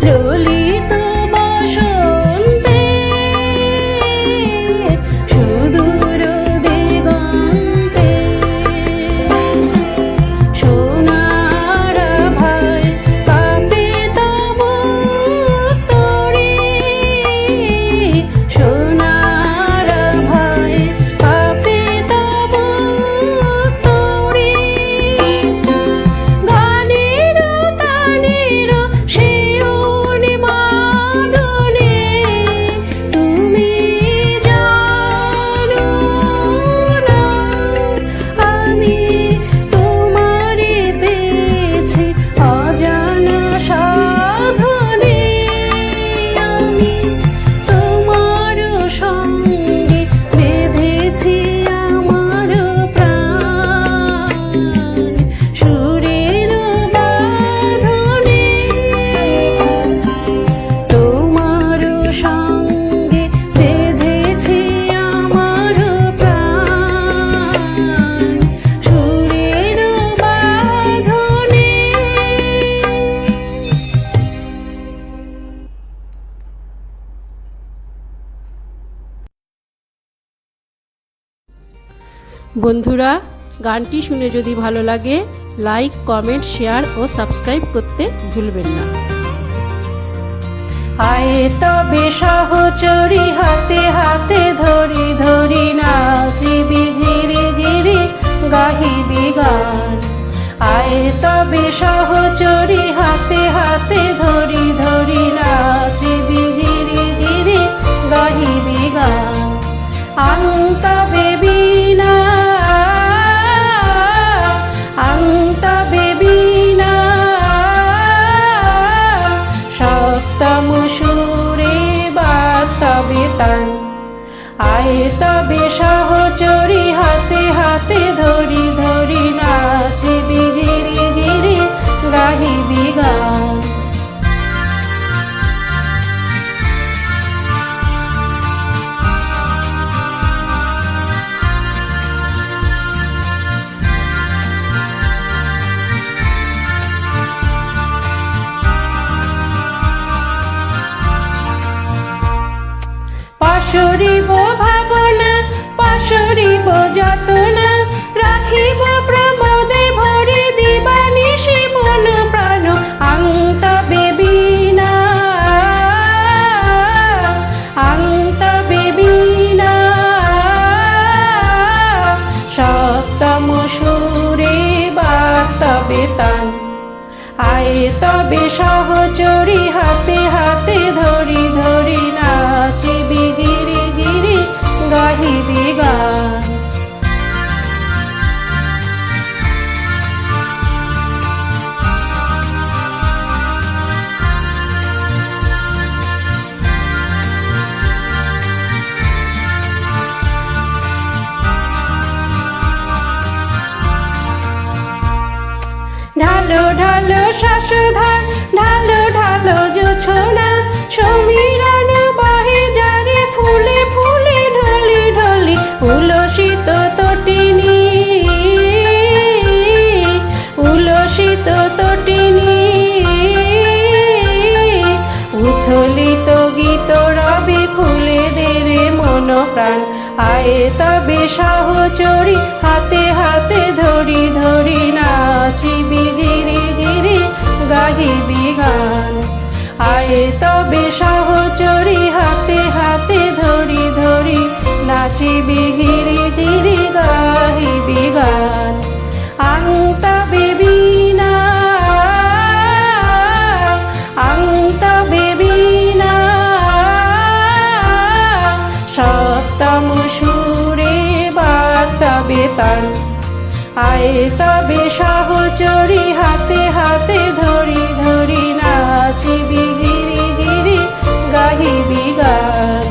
ললিত বসন্তে সুদূর দিগন্তে সোনার আভায় কাঁপে তবু তরি সোনার আভায় কাঁপে তবু তরি গানের তানের শিউরে মাদলে তুমি জানো না আমি তোমারে পেয়েছি অজানা সাধনে আমি তোমার সঙ্গে বেঁধেছি আমার প্রাণ সুরের বাঁধনে তোমার সঙ্গে বেঁধেছি আমার প্রাণ সুরের বাঁধনে। বন্ধুরা, গানটি শুনে যদি ভালো লাগে লাইক, কমেন্ট, শেয়ার ও সাবস্ক্রাইব করতে ভুলবেন না। আয়ে তবে সহচরী হাতে হাতে ধরি ধরি নাচিবি ঘিরে ঘিরে গাহিবি গান। আয়ে তবে সহচরী হাতে হাতে ধরি ধরি নাচিবি ঘিরে ঘিরে গাহিবি গান। আংতা বেবিনা আংতা বেবিনা সপ্তম সুরে বাতাবে তান। আয়ে তবে সহচরী হাতে হাতে ধরি ধরি নাচিবি ধীরে ধীরে গাহিবি গান। পাশরিব ভাবনা পাশরিব যতনা রাখিব প্রমোদে ভরে দিবানিশি মন প্রাণ। আংতা বেবিনা আংতা বেবিনা সপ্তম সুরে বাতাবে তান। আয়ে তবে সহচরী হাতে হাতে ধরি ধরি নাচিবি ধীরে ধীরে গাহিবি গান। ঢালো ঢালো শ্বাসধার ঢালো ঢালো জোছনা সমীরণ বহে যারে ফুলে ফুলে ঢলি ঢলি উলসিত তটিনী উলসিত তটিনী উথলিত গীত রবে খুলে দেরে মন প্রাণ। আয়ে তবে সহচরী হাতে হাতে ধরি ধরি নাচিবি ধীরে ধীরে গাহিবি গান। আয়ে তবে সহচরী হাতে হাতে ধরি ধরি নাচিবি ধীরে ধীরে গাহিবি গান। আংতা বেবিনা আংতা বেবিনা সপ্তম সুরে বাতাবে তান। আয়ে তবে সহচরী হাতে হাতে ধরি ধরি নাচিবি ধীরে ধীরে গাহিবি গান।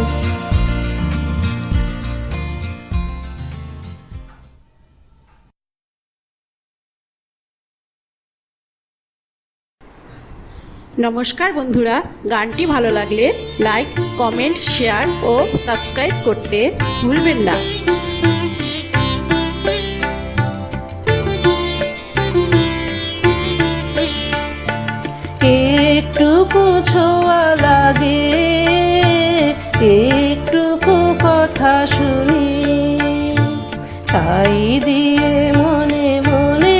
নমস্কার বন্ধুরা, গানটি ভালো লাগলে লাইক, কমেন্ট, শেয়ার ও সাবস্ক্রাইব করতে ভুলবেন না। একটুকু লাগে একটুকু কথা শুনি, তাই দিয়ে মনে মনে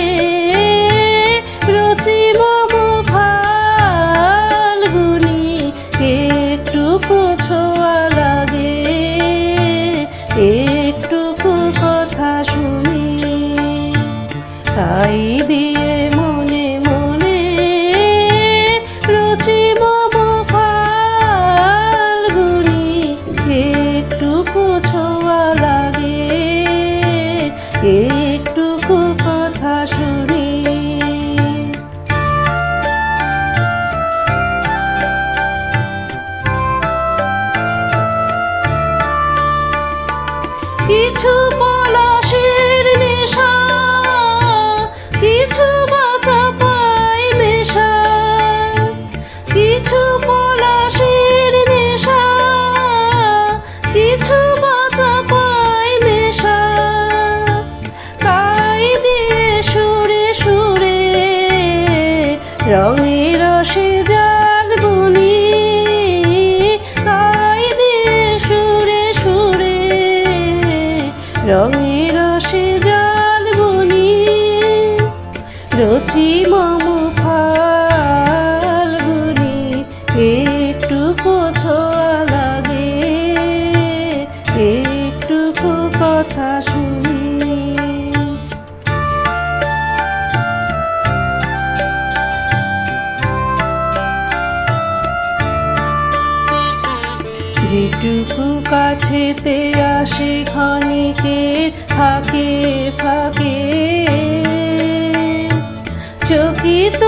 রচি মম ফাল্গুনি। একটুকু ছোঁয়া লাগে একটুকু কথা শুনি, তাই দিয়ে মনে মনে রচি মম ফাল্গুনি। একটুকু ছোঁয়া লাগে একটুকু কথা শুনি। কিছু পলাশের নেশা, কিছু বাঁচা পায় মেশা, কিছু পলাশের নেশা, কিছু বাঁচা পায় মেশা। তাই দিয়ে সুরে সুরে রঙে রসে জাল বুনি, তাই দিয়ে সুরে সুরে রঙে রসে জাল বুনি। রচি মম ফাল্গুনি, একটুকু ছোঁয়া লাগে একটুকু কথা শুনি। যেটুকু কাছেতে আসে ক্ষণিকের ফাঁকে ফাঁকে, চকিত